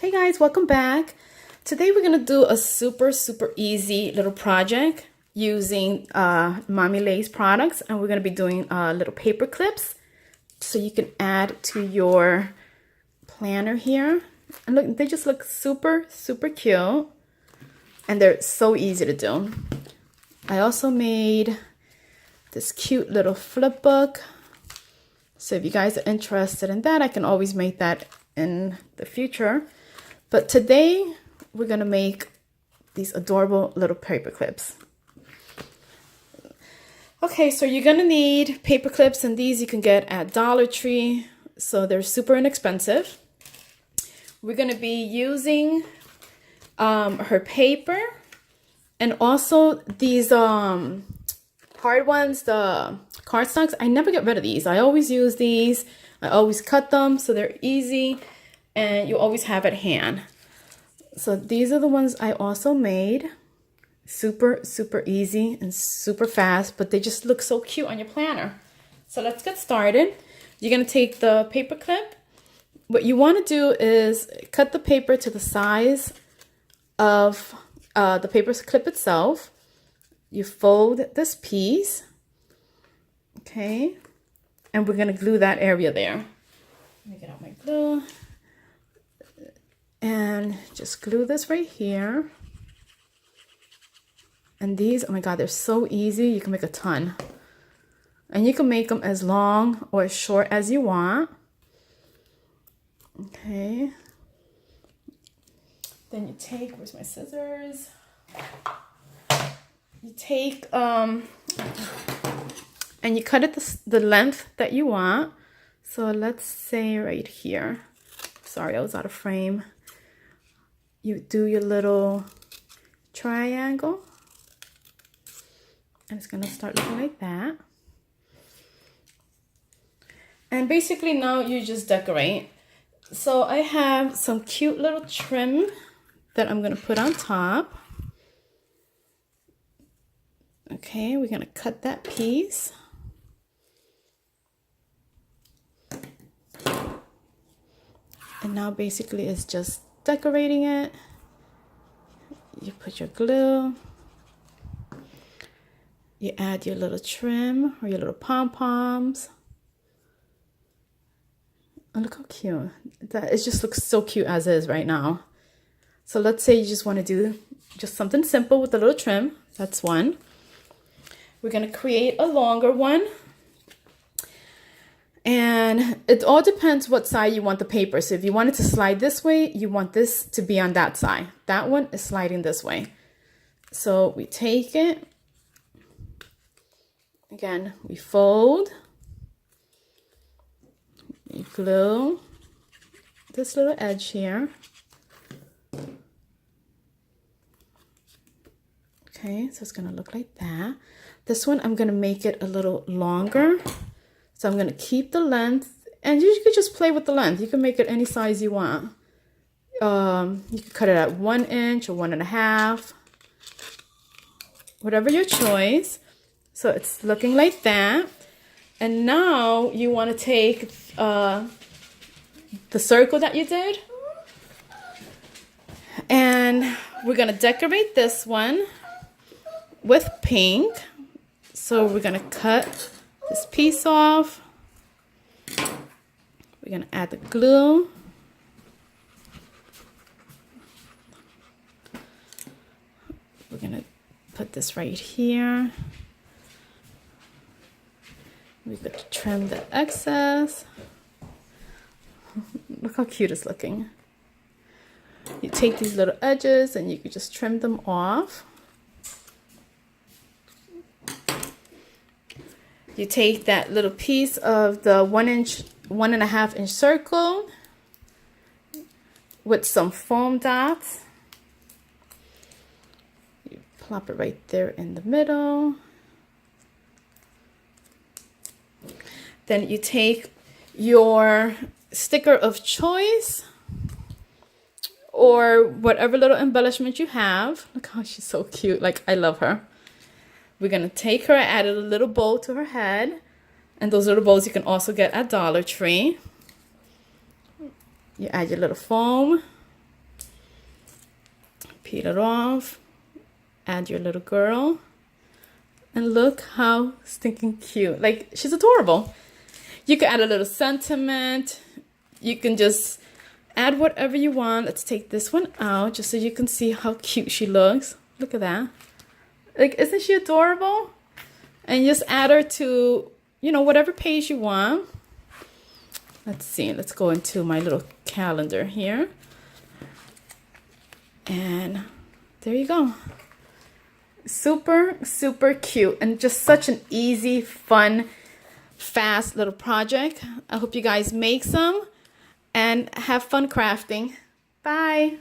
Hey guys, welcome back. Today we're gonna do a super easy little project using Mommy Lhey's products, and we're gonna be doing little paper clips so you can add to your planner here. And look, they just look super cute, and they're so easy to do. I also made this cute little flip book, so if you guys are interested in that, I can always make that in the future. But today we're gonna make these adorable little paper clips. Okay, so you're gonna need paper clips, and these you can get at Dollar Tree, so they're super inexpensive. We're gonna be using her paper, and also these hard ones, the cardstocks. I never get rid of these. I always use these. I always cut them, so they're easy and you always have at hand. So these are the ones I also made. Super easy and super fast, but they just look so cute on your planner. So let's get started. You're gonna take the paper clip. What you wanna do is cut the paper to the size of the paper clip itself. You fold this piece, okay? And we're gonna glue that area there. Let me get out my glue. And just glue this right here. And these, oh my God, they're so easy. You can make a ton. And you can make them as long or as short as you want. Okay. Then you take, where's my scissors? You take, and you cut it the length that you want. So let's say right here. Sorry, I was out of frame. You do your little triangle, and it's gonna start looking like that. And basically now you just decorate. So I have some cute little trim that I'm gonna put on top. Okay, we're gonna cut that piece. And now basically it's just decorating it. You put your glue. You add your little trim or your little pom-poms. And look how cute. It just looks so cute as is right now. So let's say you just want to do just something simple with the little trim. That's one. We're going to create a longer one. And it all depends what side you want the paper. So if you want it to slide this way, you want this to be on that side. That one is sliding this way. So we take it. Again, we fold. We glue this little edge here. Okay, so it's gonna look like that. This one, I'm gonna make it a little longer. So I'm gonna keep the length, and you could just play with the length. You can make it any size you want. You can cut it at 1 inch or 1.5, whatever your choice. So it's looking like that. And now you wanna take the circle that you did, and we're gonna decorate this one with pink. So we're gonna cut this piece off. We're gonna add the glue. We're gonna put this right here. We're gonna trim the excess. Look how cute it's looking. You take these little edges and you can just trim them off. You take that little piece of the 1 inch, 1.5 inch circle with some foam dots. You plop it right there in the middle. Then you take your sticker of choice or whatever little embellishment you have. Look how she's so cute. Like, I love her. We're gonna take her, add a little bow to her head, and those little bows you can also get at Dollar Tree. You add your little foam, Peel it off. Add your little girl. And look how stinking cute. Like, she's adorable. You can add a little sentiment. You can just add whatever you want. Let's take this one out just so you can see how cute she looks. Look at that. Like, isn't she adorable? And just add her to, you know, whatever page you want. Let's see. Let's go into my little calendar here. And there you go. Super, super cute. And just such an easy, fun, fast little project. I hope you guys make some and have fun crafting. Bye.